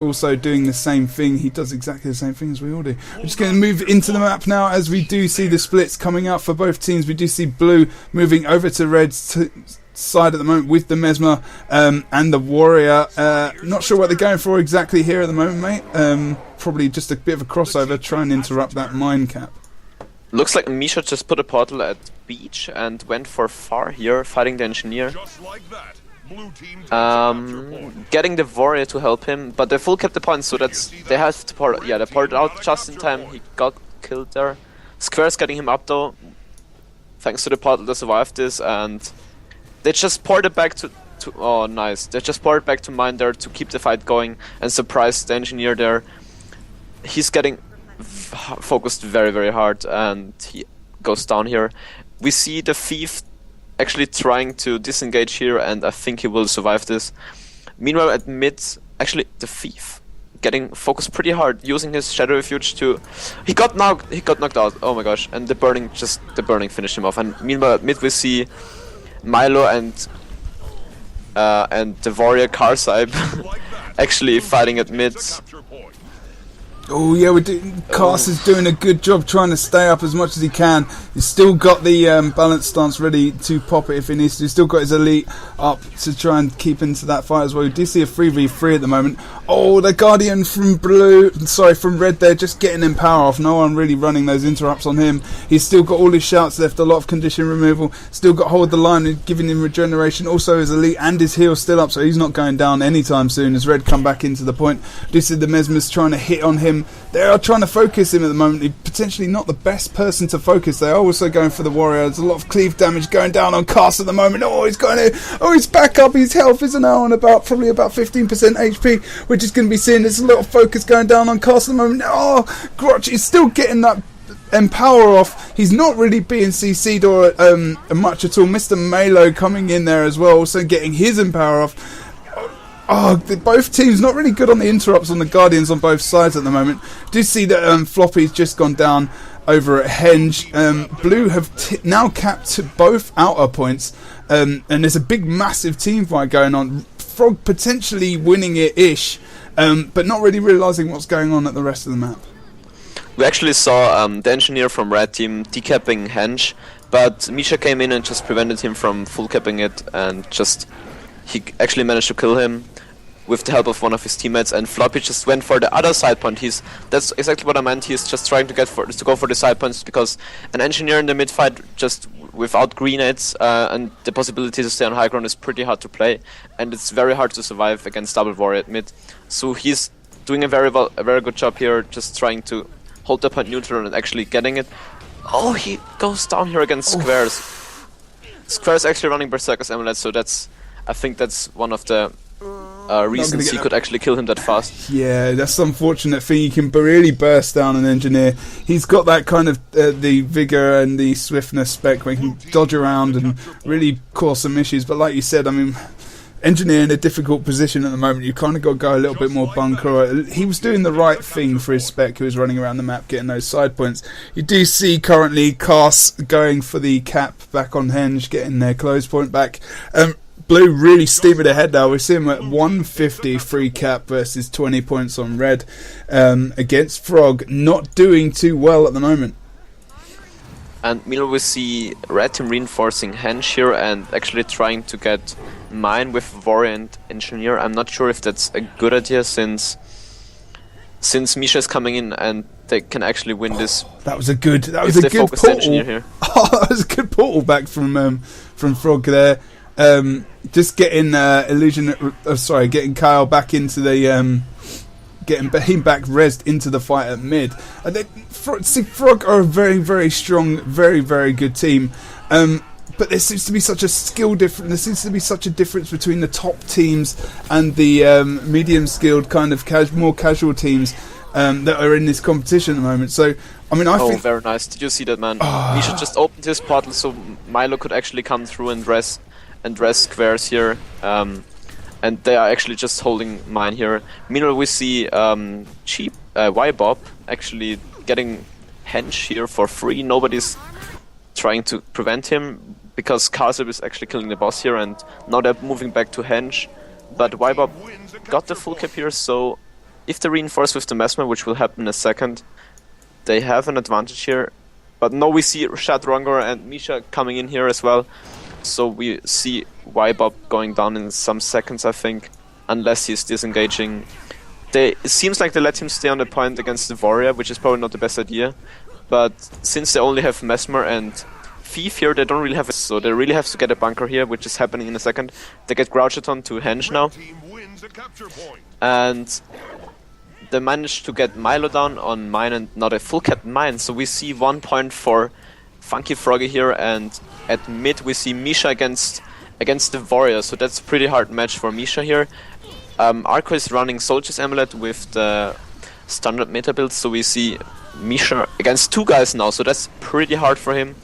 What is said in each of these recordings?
also doing the same thing. He does exactly the same thing as we all do. We're just going to move into the map now as we do see the splits coming out for both teams. We do see Blue moving over to Red's side at the moment with the Mesmer and the Warrior. Not sure what they're going for exactly here at the moment, mate. Probably just a bit of a crossover, try and interrupt that mine cap. Looks like Misha just put a portal at beach and went for far here, fighting the engineer. Getting the Warrior to help him, but they full kept the points, so that's they have to port. Yeah, they ported out just in time. He got killed there. Square's getting him up though, thanks to the portal they survived this, and they just poured it back to oh nice. They just poured back to mine there to keep the fight going and surprise the engineer there. He's getting focused very hard and he goes down here. We see the thief actually trying to disengage here, and I think he will survive this. Meanwhile at mid, actually the thief getting focused pretty hard, using his shadow refuge to he got knocked out, oh my gosh, and the burning finished him off. And meanwhile at mid we see Milo and the Warrior Karsaib actually fighting at mid. Oh yeah, Cast is doing a good job trying to stay up as much as he can. He's still got the balance stance ready to pop it if he needs to. He's still got his elite up to try and keep into that fight as well. We do see a 3v3 at the moment. Oh, the Guardian from from Red there, just getting him power off. No one really running those interrupts on him. He's still got all his shouts left, a lot of condition removal. Still got hold the line and giving him regeneration. Also his elite and his heal still up, so he's not going down anytime soon as Red come back into the point. We do see the Mesmers trying to hit on him. They are trying to focus him at the moment. He's potentially not the best person to focus. They are also going for the Warrior. There's a lot of cleave damage going down on Cast at the moment. Oh, he's going to... Oh, he's back up. His health is now on probably about 15% HP. We're just going to be seeing there's a lot of focus going down on Cast at the moment. Oh, Grotch is still getting that empower off. He's not really being CC'd or much at all. Mr. Malo coming in there as well, also getting his empower off. Oh, both teams not really good on the interrupts on the Guardians on both sides at the moment. Do see that Floppy's just gone down over at Henge. Blue have now capped both outer points, and there's a big massive team fight going on. FroG potentially winning it-ish, but not really realising what's going on at the rest of the map. We actually saw the engineer from Red Team decapping Henge, but Misha came in and just prevented him from full capping it, and he actually managed to kill him with the help of one of his teammates, and Floppy just went for the other side point. That's exactly what I meant. He's just trying to go for the side points, because an engineer in the mid fight just without grenades and the possibility to stay on high ground is pretty hard to play, and it's very hard to survive against double Warrior at mid. So he's doing a very good job here, just trying to hold the point neutral and actually getting it. Oh, he goes down here against Squares. Squares actually running Berserker's Amulet, so I think that's one of the reasons he could actually kill him that fast. Yeah, that's the unfortunate thing. He can really burst down an engineer. He's got that kind of the vigor and the swiftness spec where he can dodge around and really cause some issues. But like you said, I mean, engineer in a difficult position at the moment. You kind of got to go a little bit more bunker. He was doing the right thing for his spec. He was running around the map getting those side points. You do see currently Cast going for the cap back on Henge, getting their close point back. Blue really steaming ahead now. We see him at 150 free cap versus 20 points on Red against FroG. Not doing too well at the moment. And meanwhile we see Red Team reinforcing Henge here and actually trying to get mine with Warrior and Engineer. I'm not sure if that's a good idea since Misha is coming in and they can actually win this. That was a good portal. Here. Oh, that was a good portal back from FroG there. Just getting getting Kyle back into the getting him back rezzed into the fight at mid. And FroG are a very strong, very good team. But there seems to be such a skill difference. There seems to be such a difference between the top teams and the medium skilled kind of more casual teams that are in this competition at the moment. So I mean, I think very nice. Did you see that, man? Misha just opened his portal so Milo could actually come through and rest Squares here, and they are actually just holding mine here. Meanwhile we see Y-Bob actually getting Henge here for free. Nobody's trying to prevent him because Karsaib is actually killing the boss here, and now they're moving back to Henge. But Y-Bob got the full cap here, so if they reinforce with the Mesmer, which will happen in a second, they have an advantage here. But no, we see Shadronger and Misha coming in here as well. So we see Ybob going down in some seconds, I think, unless he's disengaging. It seems like they let him stay on the point against the Warrior, which is probably not the best idea. But since they only have Mesmer and Thief here, they don't really have it, so they really have to get a bunker here, which is happening in a second. They get Grouchathon to Henge now. And they managed to get Milo down on mine and not a full capped mine, so we see 1 point for Funky Froggy here, and at mid we see Misha against the Warrior, so that's a pretty hard match for Misha here. Arco is running Soldier's Amulet with the standard meta build, so we see Misha against 2 guys now, so that's pretty hard for him.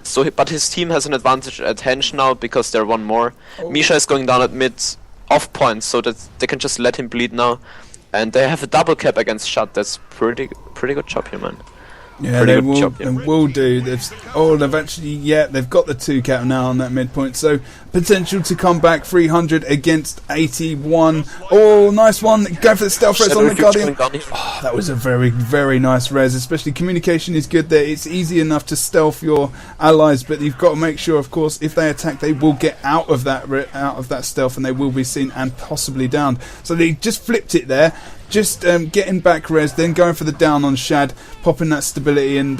So, but his team has an advantage at Henge now because they're 1 more. Misha is going down at mid off point, so that they can just let him bleed now. And they have a double cap against Shut. That's pretty good job here, man. Yeah, they will do. They've actually, they've got the 2 cap now on that midpoint. So potential to come back 300 against 81. Oh, nice one. Go for the stealth res on the Guardian. Oh, that was a very nice res. Especially communication is good there. It's easy enough to stealth your allies, but you've got to make sure, of course, if they attack, they will get out of that stealth, and they will be seen and possibly downed. So they just flipped it there. Just getting back res, then going for the down on Shad, popping that stability, and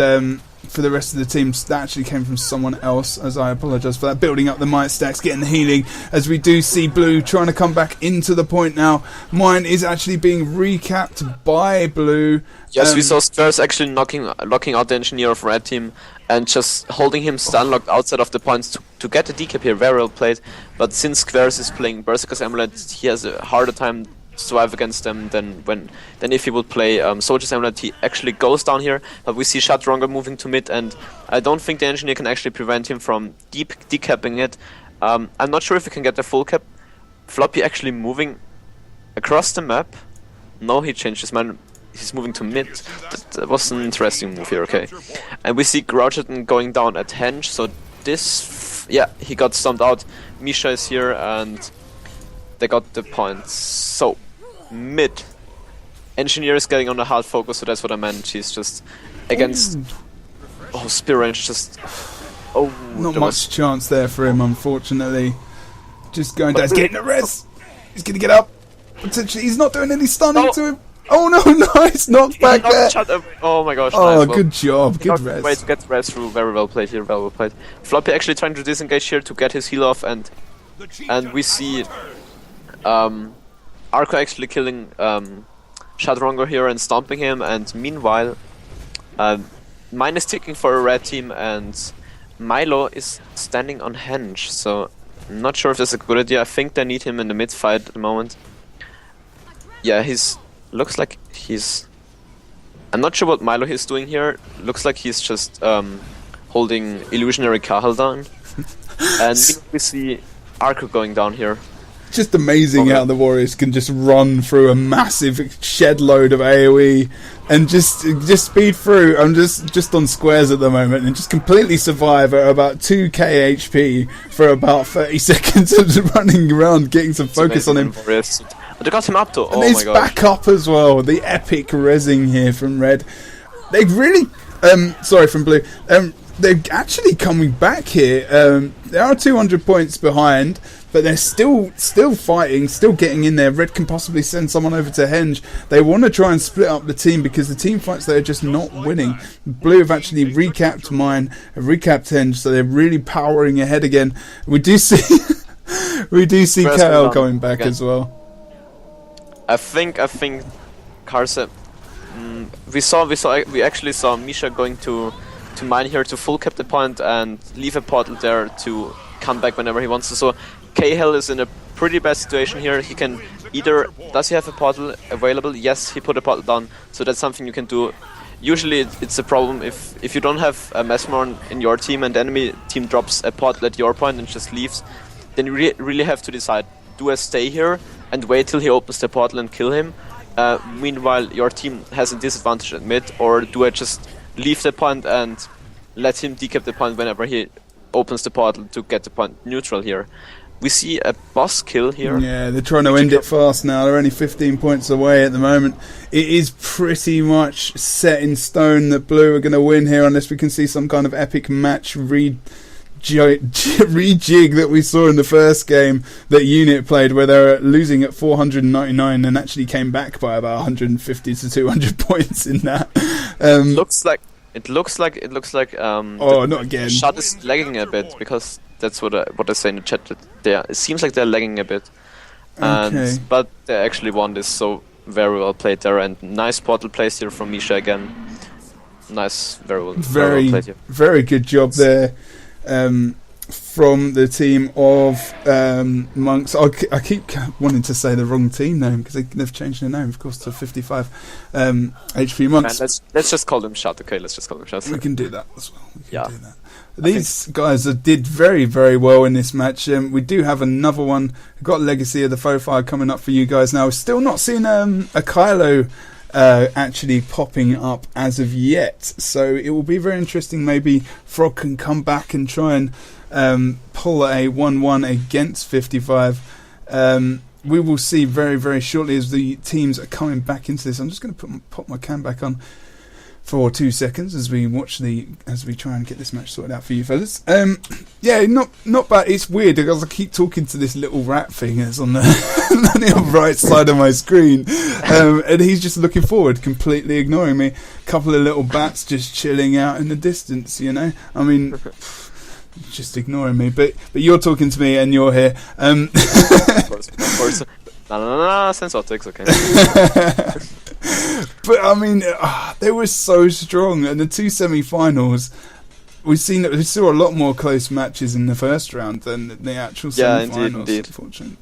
for the rest of the team, that actually came from someone else, as I apologise for that. Building up the might stacks, getting the healing, as we do see Blue trying to come back into the point now. Mine is actually being recapped by Blue. Yes, we saw Squares actually locking out the engineer of Red Team and just holding him stun-locked outside of the points to get the decap here. Very well played, but since Squares is playing Berserker's Amulet, he has a harder time survive against them than if he would play Soldier's Amulet. He actually goes down here, but we see Shadronger moving to mid, and I don't think the engineer can actually prevent him from decapping it. I'm not sure if he can get the full cap. Floppy actually moving across the map. No, he changed his mind. He's moving to mid. That was an interesting move here, okay. And we see Grouchathon going down at Henge, so this... he got stomped out. Misha is here, and they got the points. So, mid. Engineer is getting on a hard focus, so that's what I meant. He's just against... Oh, Spear Range just... Oh, not much chance there for him, unfortunately. Just going down. He's getting the res. He's going to get up. Potentially, he's not doing any stunning to him. Oh no, nice knocked back there. Oh my gosh. Oh, nice. Good job. Good res. Way to get the res through. Very well played here. Very well played. Floppy actually trying to disengage here to get his heal off, and we see Arco actually killing Shadronger here and stomping him, and meanwhile mine is ticking for a red team, and Milo is standing on Henge, so I'm not sure if that's a good idea. I think they need him in the mid fight at the moment. Yeah, looks like he's... I'm not sure what Milo is doing here. Looks like he's just holding Illusionary Kahal down. And we see Arco going down here. Just amazing how the Warriors can just run through a massive shed load of AoE and just speed through. I'm just on squares at the moment and just completely survive at about 2k HP for about 30 seconds of running around, getting some focus on him. They got him up though. And he's back up as well. The epic rezzing here from Red. They really... sorry, from Blue. They're actually coming back here. They are 200 points behind, but they're still fighting, still getting in there. Red can possibly send someone over to Henge. They want to try and split up the team because the team fights they are just not winning. Blue have actually recapped mine, have recapped Henge, so they're really powering ahead again. We do see KL coming back as well. I think Karsa. We actually saw Misha going to mine here to full cap the point and leave a portal there to come back whenever he wants to. So Cahill is in a pretty bad situation here. He can either... Does he have a portal available? Yes, he put a portal down, so that's something you can do. Usually it's a problem if you don't have a Mesmer in your team and the enemy team drops a portal at your point and just leaves, then you really have to decide, do I stay here and wait till he opens the portal and kill him? Meanwhile your team has a disadvantage at mid, or do I just leave the point and let him decap the point whenever he opens the portal to get the point neutral here? we see a boss kill here. Yeah, they're trying to end it fast now. They're only 15 points away at the moment. It is pretty much set in stone that Blue are going to win here unless we can see some kind of epic match rejig that we saw in the first game that Unit played, where they were losing at 499 and actually came back by about 150 to 200 points in that. It looks like not again. Shot is lagging a bit, because that's what I say in the chat. It seems like they're lagging a bit, but they actually won this, so very well played there, and nice portal plays here from Misha again. Nice, very well played here. Very good job there. From the team of Monks. I keep wanting to say the wrong team name because they've changed their name, of course, to 55 HP Monks. Man, let's just call them Shout. Okay, let's just call them Shout. We can do that as well. Do that. These guys did very, very well in this match. We do have another one. We've got Legacy of the Faux coming up for you guys now. We're still not seeing a Kylo actually popping up as of yet, so it will be very interesting. Maybe FroG can come back and try and pull a 1-1 against 55. We will see very, very shortly as the teams are coming back into this. I'm just going to pop my cam back on for 2 seconds as we try and get this match sorted out for you fellas. Not bad. It's weird because I keep talking to this little rat thing that's on the, on the right side of my screen, and he's just looking forward, completely ignoring me. A couple of little bats just chilling out in the distance, I mean, just ignoring me. But you're talking to me and you're here. Of course. No, Sensotix, okay. But I mean, they were so strong, and the two semi-finals. We saw a lot more close matches in the first round than the actual semi-finals. Indeed. Unfortunately,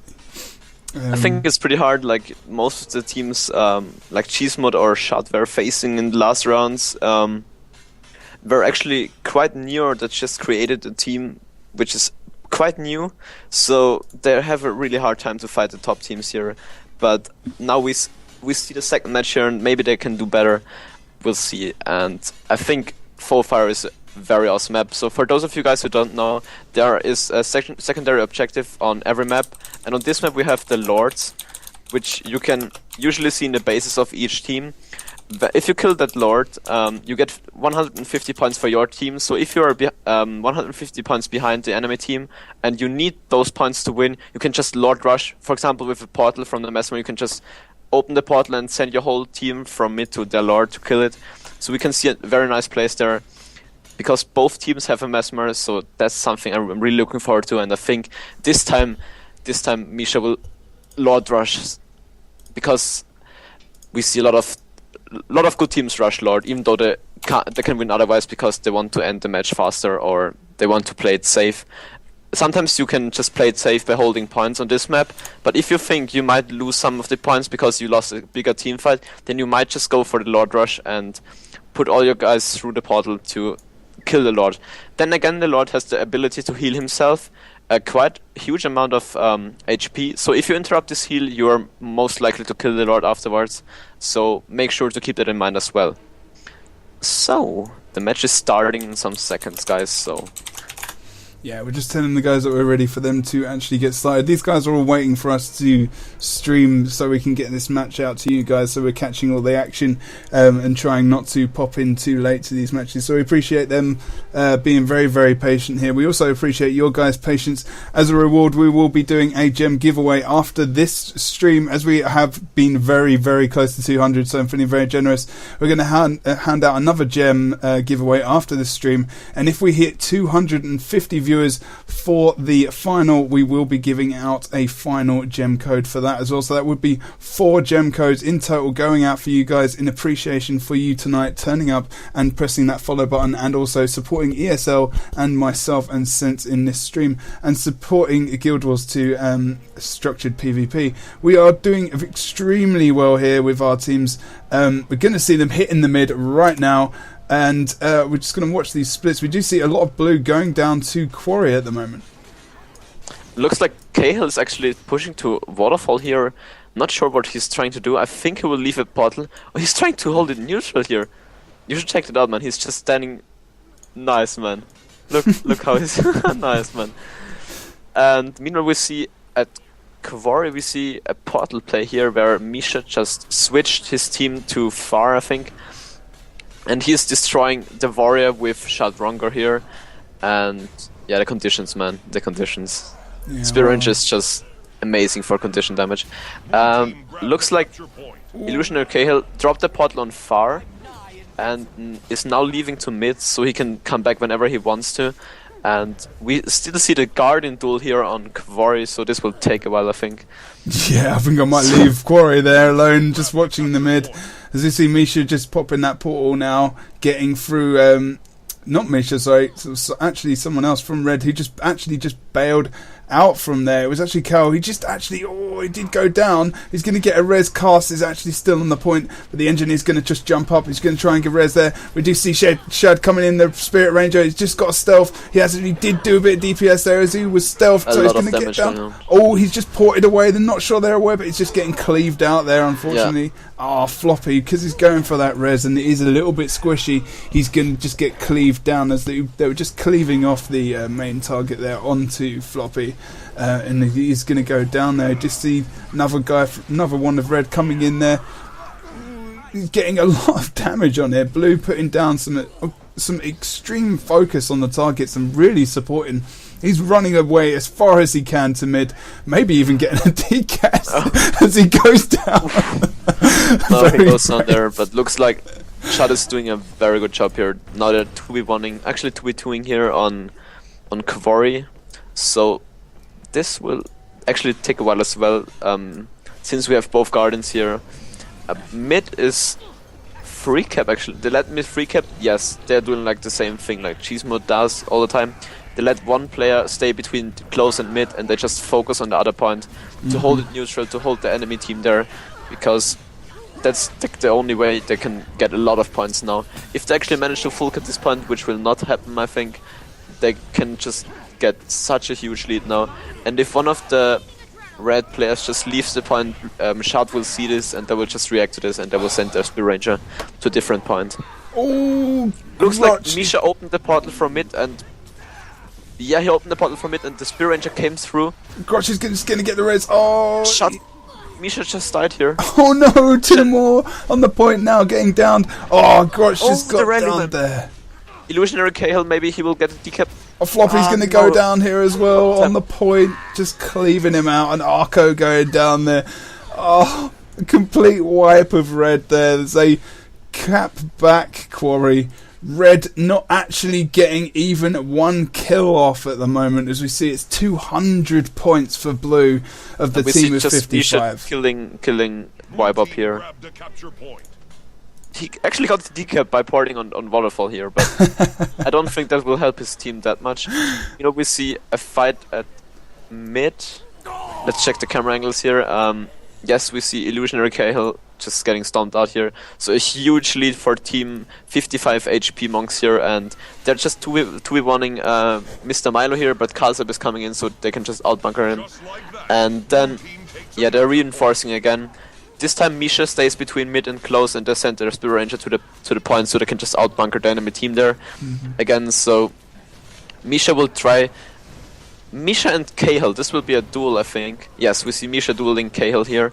I think it's pretty hard. Like most of the teams, like Cheesemod or Shot, were facing in the last rounds, were actually quite new. That just created a team which is quite new, so they have a really hard time to fight the top teams here. But now we see the second match here, and maybe they can do better. We'll see. And I think Faux Fire is a very awesome map. So for those of you guys who don't know, there is a secondary objective on every map, and on this map we have the Lords, which you can usually see in the bases of each team. If you kill that Lord, you get 150 points for your team. So if you're 150 points behind the enemy team and you need those points to win, you can just Lord Rush. For example, with a portal from the Mesmer, you can just open the portal and send your whole team from mid to their Lord to kill it. So we can see a very nice place there, because both teams have a Mesmer, so that's something I'm really looking forward to. And I think this time Misha will Lord Rush, because we see a lot of good teams rush Lord, even though they can win otherwise because they want to end the match faster or they want to play it safe. Sometimes you can just play it safe by holding points on this map, but if you think you might lose some of the points because you lost a bigger team fight, then you might just go for the Lord Rush and put all your guys through the portal to kill the Lord. Then again, the Lord has the ability to heal himself a quite huge amount of HP, so if you interrupt this heal, you are most likely to kill the Lord afterwards, so make sure to keep that in mind as well. So, the match is starting in some seconds, guys, so... Yeah, we're just telling the guys that we're ready for them to actually get started. These guys are all waiting for us to stream so we can get this match out to you guys, so we're catching all the action and trying not to pop in too late to these matches. So we appreciate them being very, very patient here. We also appreciate your guys' patience. As a reward, we will be doing a gem giveaway after this stream, as we have been very, very close to 200, so I'm feeling very generous. We're going to hand out another gem giveaway after this stream, and if we hit 250 viewers for the final, we will be giving out a final gem code for that as well. So that would be 4 gem codes in total going out for you guys in appreciation for you tonight turning up and pressing that follow button, and also supporting ESL and myself and Sense in this stream, and supporting Guild Wars 2 structured PvP. We are doing extremely well here with our teams. We're going to see them hit in the mid right now, and we're just going to watch these splits. We do see a lot of blue going down to Quarry at the moment. Looks like Cahill is actually pushing to Waterfall here. Not sure what he's trying to do. I think he will leave a portal. Oh, he's trying to hold it neutral here. You should check it out, man. He's just standing... Nice, man. Look how he's... Nice, man. And meanwhile we see at Quarry we see a portal play here where Misha just switched his team to far, I think. And he's destroying the warrior with Shoutcaster here. And yeah, the conditions, man, the conditions. Yeah, Spear Ranger is just amazing for condition damage. Looks like Illusionary Cahill dropped the portal on far and is now leaving to mid so he can come back whenever he wants to. And we still see the Guardian duel here on Quarry, so this will take a while, I think. Yeah, I think I might leave Quarry there alone, just watching the mid. As you see Misha just popping that portal now, getting through, not Misha, sorry, so actually someone else from Red who just bailed out from there. It was actually Cal. He just actually, he did go down. He's going to get a res. Cast is actually still on the point, but the engineer's going to just jump up. He's going to try and get res there. We do see Shad coming in, the Spirit Ranger. He's just got a stealth. He did do a bit of DPS there as he was stealth, so he's going to get down. Oh, he's just ported away. They're not sure they're aware, but he's just getting cleaved out there, unfortunately. Yeah. Floppy, because he's going for that res and it is a little bit squishy. He's going to just get cleaved down as they were just cleaving off the main target there onto Floppy. And he's going to go down there. Just see another guy, another one of Red coming in there. He's getting a lot of damage on here. Blue putting down some extreme focus on the targets and really supporting. He's running away as far as he can to mid, maybe even getting a decast as he goes down. No, he goes on there, but looks like Shad is doing a very good job here. Now they're 2v1ing, actually 2v2ing here on Quarry. So this will actually take a while as well, since we have both Guardians here. Mid is free cap actually. They let mid free cap, yes, they're doing like the same thing like Cheesemode does all the time. They let one player stay between close and mid and they just focus on the other point to hold it neutral, to hold the enemy team there, because that's the only way they can get a lot of points now. If they actually manage to full cap this point, which will not happen I think, they can just get such a huge lead now. And if one of the red players just leaves the point, Shout will see this and they will just react to this and they will send their Spear Ranger to a different point. Oh, looks like Misha opened the portal from mid and yeah, he opened the portal from mid and the Spear Ranger came through. Grotch is going to get the res. Oh, Misha just died here. Oh no, two more on the point now, getting down. Oh, Grotch just got down there. Illusionary Cahill, maybe he will get a decap. Floppy's going to go down here as well on the point, just cleaving him out, and Arco going down there. Oh, a complete wipe of Red there. There's a cap back Quarry. Red not actually getting even one kill off at the moment, as we see it's 200 points for Blue of the team of 55. Killing wipe up here. He actually got the decap by porting on Waterfall here, but I don't think that will help his team that much. You know, we see a fight at mid. Let's check the camera angles here. Yes, we see Illusionary Cahill just getting stomped out here. So a huge lead for team 55 HP Monks here, and they're just 2v1ing Mr. Milo here, but Kalsab is coming in so they can just outbunker him. And then, yeah, they're reinforcing again. This time Misha stays between mid and close and they send their Spear Ranger to the point so they can just outbunker the enemy team there again. So Misha will try. Misha and Cahill, this will be a duel I think. Yes, we see Misha dueling Cahill here.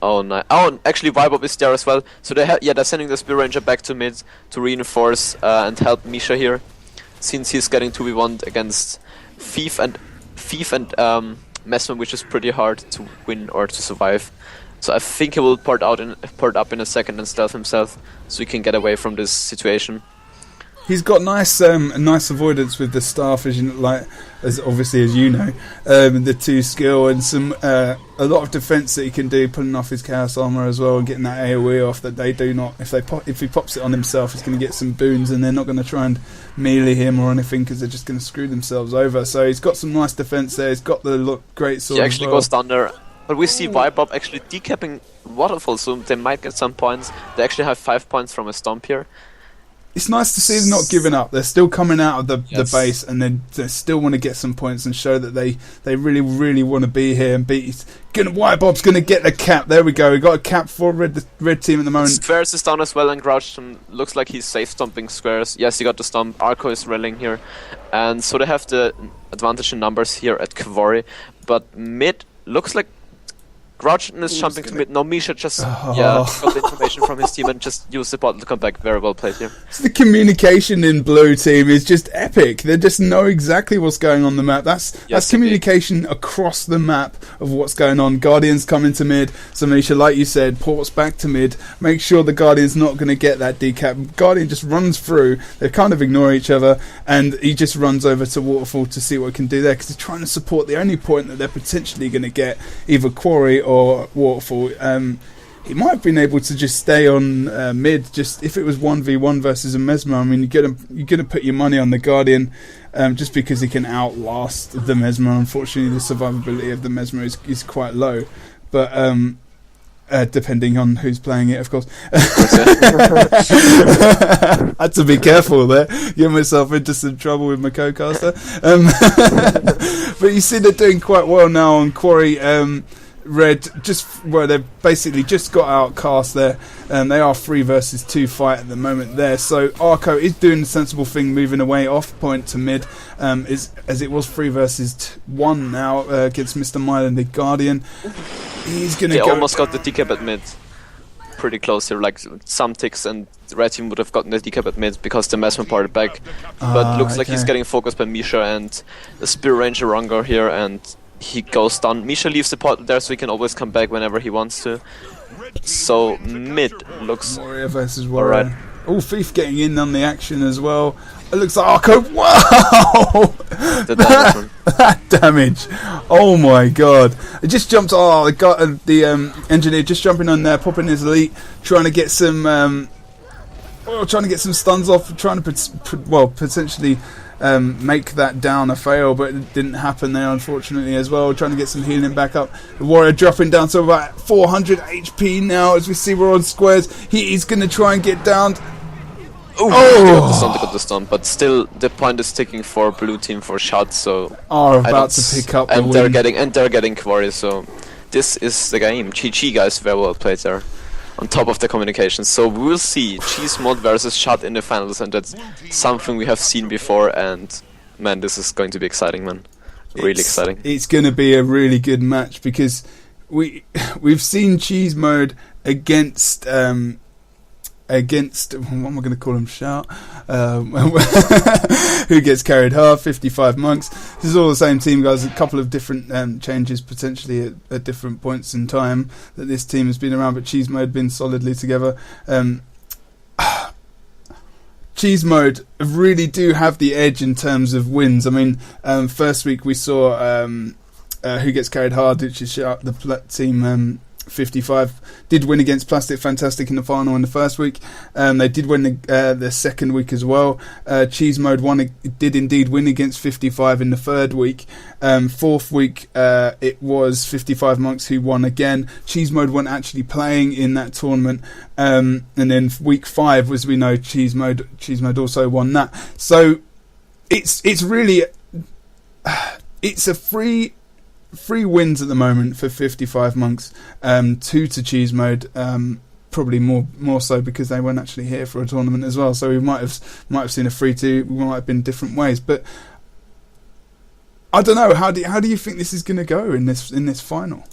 Oh nice. Oh, and actually Vibob is there as well. So they're sending the Spear Ranger back to mid to reinforce and help Misha here, since he's getting 2v1 against Thief and Messman, which is pretty hard to win or to survive. So I think he will port up in a second and stealth himself, so he can get away from this situation. He's got nice avoidance with the staff, as obviously as you know, the 2 skill and some a lot of defense that he can do, pulling off his chaos armor as well and getting that AOE off that they do not. If he pops it on himself, he's going to get some boons and they're not going to try and melee him or anything because they're just going to screw themselves over. So he's got some nice defense there. He's got the great sword. He actually goes down there. But we see Vibob actually decapping Waterfall, so they might get some points. They actually have 5 points from a stomp here. it's nice to see them not giving up. They're still coming out of the base, and they still want to get some points and show that they really, really want to be here and beat. White Bob's going to get the cap. There we go. We got a cap for the red team at the moment. Squares is down as well, and Grouch looks like he's safe stomping Squares. Yes, he got the stomp. Arco is rallying here, and so they have the advantage in numbers here at Kvori. But mid looks like Grouch is jumping to mid. No, Misha just got the information from his team and just used the bottle to come back. Very well played here. So the communication in blue team is just epic. They just know exactly what's going on the map. That's communication across the map of what's going on. Guardians coming to mid. So Misha, like you said, ports back to mid. Make sure the Guardian's not going to get that decap. Guardian just runs through. They kind of ignore each other, and he just runs over to Waterfall to see what he can do there, because he's trying to support the only point that they're potentially going to get, either Quarry or Waterfall. He might have been able to just stay on mid. Just if it was 1v1 versus a Mesmer, I mean, you're gonna put your money on the Guardian, just because he can outlast the Mesmer. Unfortunately, the survivability of the Mesmer is quite low, but depending on who's playing it, of course. I had to be careful there, get myself into some trouble with my co-caster. But you see, they're doing quite well now on Quarry. Red they've basically just got outcast there, and they are 3 versus 2 fight at the moment there. So Arco is doing the sensible thing, moving away off point to mid, as it was 3 versus 1 now against Mr. Mylan, the Guardian. He's gonna go. Almost got the decap at mid. Pretty close here, like some ticks, and the red team would have gotten the decap at mid because the Mesmer parted back. But looks like he's getting focused by Misha and the Spear Ranger Rungar here, and he goes down. Misha leaves the portal there, so he can always come back whenever he wants to. So mid looks Warrior versus Warrior. Right. Oh, Thief getting in on the action as well. It looks like Arco. Wow! That damage. Oh my god! It just jumped. Oh, the engineer just jumping on there, popping his elite, trying to get some stuns off, trying to potentially make that down a fail, but it didn't happen there, unfortunately, as well. Trying to get some healing back up. The Warrior dropping down to about 400 HP now, as we see we're on Squares. He's going to try and get down. They got the stun, but still the point is ticking for blue team for shots. So are about to pick up and they're getting Quarry. So this is the game. GG guys, very well played there. On top of the communication, so we will see Cheese Mod versus Shot in the finals, and that's something we have seen before. And man, this is going to be exciting, man. Really exciting. It's going to be a really good match, because we've seen Cheese Mode against what am I going to call him? Shout. Who gets carried hard? 55 Monks. This is all the same team, guys. A couple of different changes potentially at different points in time that this team has been around, but Cheese Mode been solidly together. Cheese Mode really do have the edge in terms of wins. I mean, first week we saw Who Gets Carried Hard, which is the team 55 did win against Plastic Fantastic in the final in the first week. They did win the second week as well. Cheese Mode did indeed win against 55 in the third week. Fourth week it was 55 Monks who won again. Cheese Mode weren't actually playing in that tournament, and then week 5, as we know, Cheese Mode also won that. So it's really it's a free wins at the moment for 55 Monks, 2 to Cheese Mode, probably more so because they weren't actually here for a tournament as well. So we might have seen a 3-2. We might have been different ways, but I don't know. How do you think this is going to go in this final?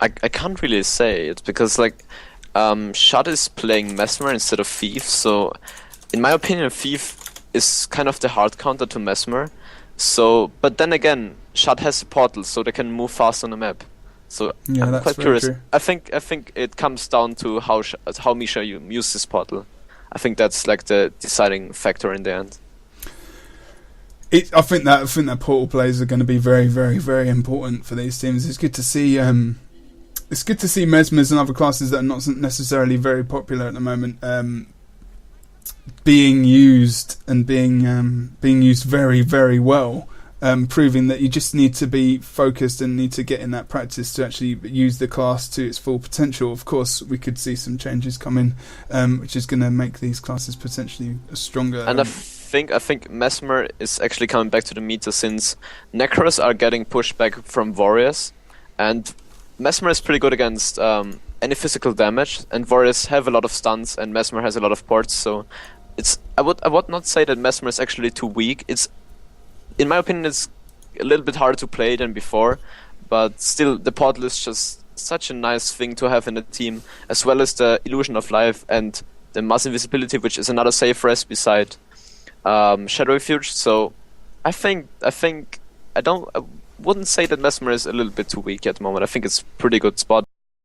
I can't really say. It's because Shot is playing Mesmer instead of Thief. So in my opinion, Thief is kind of the hard counter to Mesmer. So, but then again, Shot has a portal, so they can move fast on the map. So yeah, I'm that's quite curious. True. I think it comes down to how Misha uses portal. I think that's like the deciding factor in the end. I think that portal plays are going to be very, very, very important for these teams. It's good to see. It's good to see Mesmers and other classes that are not necessarily very popular at the moment being used and being used very, very well. proving that you just need to be focused and need to get in that practice to actually use the class to its full potential. Of course, we could see some changes come in, which is going to make these classes potentially stronger. And I think Mesmer is actually coming back to the meta, since Necros are getting pushed back from Warriors, and Mesmer is pretty good against any physical damage, and Warriors have a lot of stuns, and Mesmer has a lot of ports. So I would not say that Mesmer is actually too weak. In my opinion, it's a little bit harder to play than before, but still the portal is just such a nice thing to have in the team, as well as the illusion of life and the mass invisibility, which is another safe res beside Shadow Refuge. So I wouldn't say that Mesmer is a little bit too weak at the moment. I think it's a pretty good spot.